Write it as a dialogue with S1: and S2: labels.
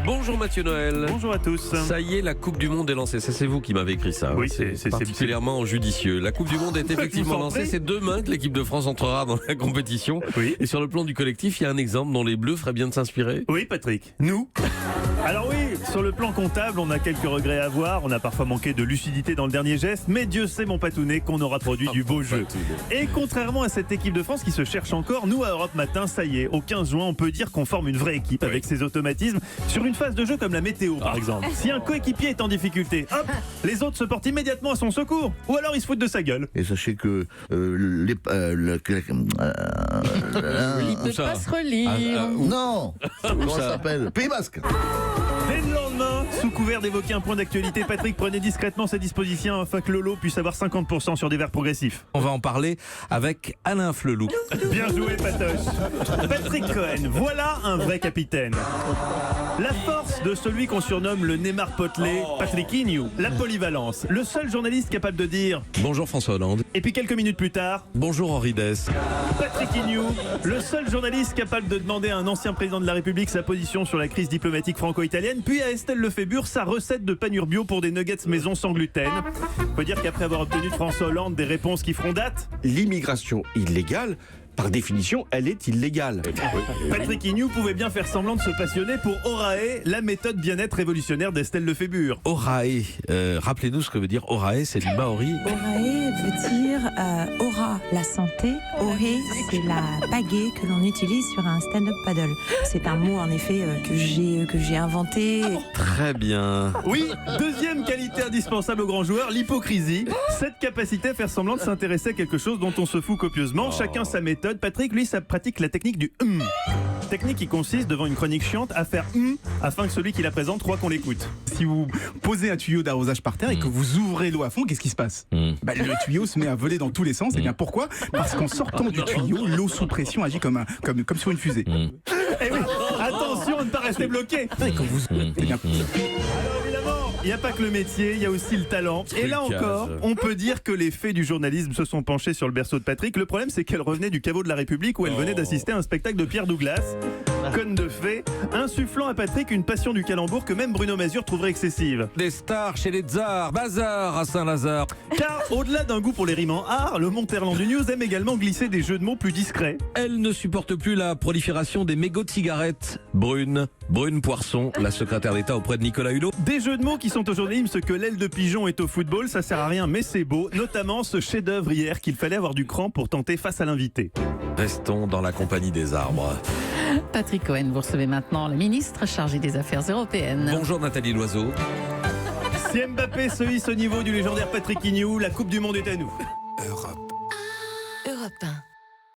S1: Bonjour Mathieu Noël.
S2: Bonjour à tous.
S1: Ça y est, la Coupe du Monde est lancée. Ça, c'est vous qui m'avez écrit ça.
S2: Oui,
S1: c'est particulièrement judicieux. La Coupe du Monde est effectivement lancée. C'est demain que l'équipe de France entrera dans la compétition.
S2: Oui.
S1: Et sur le plan du collectif, il y a un exemple dont les Bleus feraient bien de s'inspirer.
S2: Oui, Patrick. Nous. Alors oui, sur le plan comptable, on a quelques regrets à avoir. On a parfois manqué de lucidité dans le dernier geste. Mais Dieu sait, mon patounet, qu'on aura produit du beau jeu. Et contrairement à cette équipe de France qui se cherche encore, nous à Europe Matin, ça y est, au 15 juin, on peut dire qu'on forme une vraie équipe avec ses automatismes sur une phase de jeu comme la météo, par exemple. Si un coéquipier est en difficulté, hop, les autres se portent immédiatement à son secours. Ou alors ils se foutent de sa gueule.
S3: Et sachez que
S4: Il peut pas se relire.
S3: non, comment ça s'appelle? Pays Basque.
S2: Dès le lendemain, sous couvert d'évoquer un point d'actualité, Patrick prenait discrètement ses dispositions afin que Lolo puisse avoir 50% sur des verres progressifs.
S1: On va en parler avec Alain Flelou.
S2: Bien joué, Patoche. Patrick Cohen, voilà un vrai capitaine. La force de celui qu'on surnomme le Neymar potelé, Patrick Ignou. La polyvalence, le seul journaliste capable de dire.
S1: Bonjour François Hollande.
S2: Et puis quelques minutes plus tard,
S1: Bonjour Henri Dess.
S2: Patrick Ignou, le seul journaliste capable de demander à un ancien président de la République sa position sur la crise diplomatique franco-italienne, puis à Estelle Lefébure sa recette de panure bio pour des nuggets maison sans gluten. Faut dire qu'après avoir obtenu de François Hollande des réponses qui feront date,
S5: L'immigration illégale, par définition, elle est illégale.
S2: Patrick Ignou pouvait bien faire semblant de se passionner pour Orae, la méthode bien-être révolutionnaire d'Estelle Lefébure.
S1: Orae. Rappelez-nous ce que veut dire Orae, c'est du maori.
S6: Orae veut dire aura, la santé. Oré, c'est la pagaie que l'on utilise sur un stand-up paddle. C'est un mot en effet que j'ai inventé.
S1: Très bien.
S2: Oui, deuxième qualité indispensable aux grands joueurs, l'hypocrisie. Cette capacité à faire semblant de s'intéresser à quelque chose dont on se fout copieusement, chacun sa méthode. Patrick, lui, ça pratique la technique du Technique qui consiste, devant une chronique chiante, à faire afin que celui qui la présente croit qu'on l'écoute.
S7: Si vous posez un tuyau d'arrosage par terre et que vous ouvrez l'eau à fond, qu'est-ce qui se passe? Le tuyau se met à voler dans tous les sens. Et bien pourquoi? Parce qu'en sortant du tuyau, l'eau sous pression agit comme sur une fusée.
S2: Eh oui, attention à ne pas rester bloqué.
S7: Eh bien,
S2: Alors évidemment, il n'y a pas que le métier, il y a aussi le talent. Et là encore, on peut dire que les fées du journalisme se sont penchées sur le berceau de Patrick. Le problème, c'est qu'elle revenait du caveau de la République où elle venait d'assister à un spectacle de Pierre Douglas. Conne de fées, insufflant à Patrick une passion du calembour que même Bruno Mazur trouverait excessive.
S1: Des stars chez les tsars, bazar à Saint-Lazare.
S2: Car au-delà d'un goût pour les rimes en art, le Monterland du News aime également glisser des jeux de mots plus discrets.
S1: Elle ne supporte plus la prolifération des mégots de cigarettes. Brune Poisson, la secrétaire d'État auprès de Nicolas Hulot.
S2: Des jeux de mots qui sont au journalisme ce que l'aile de pigeon est au football, ça sert à rien mais c'est beau, notamment ce chef-d'œuvre hier qu'il fallait avoir du cran pour tenter face à l'invité.
S1: Restons dans la compagnie des arbres.
S4: Patrick Cohen, vous recevez maintenant le ministre chargé des Affaires européennes.
S1: Bonjour Nathalie Loiseau.
S2: Si Mbappé se hisse au niveau du légendaire Patrick Ignou, la Coupe du Monde est à nous.
S8: Europe 1.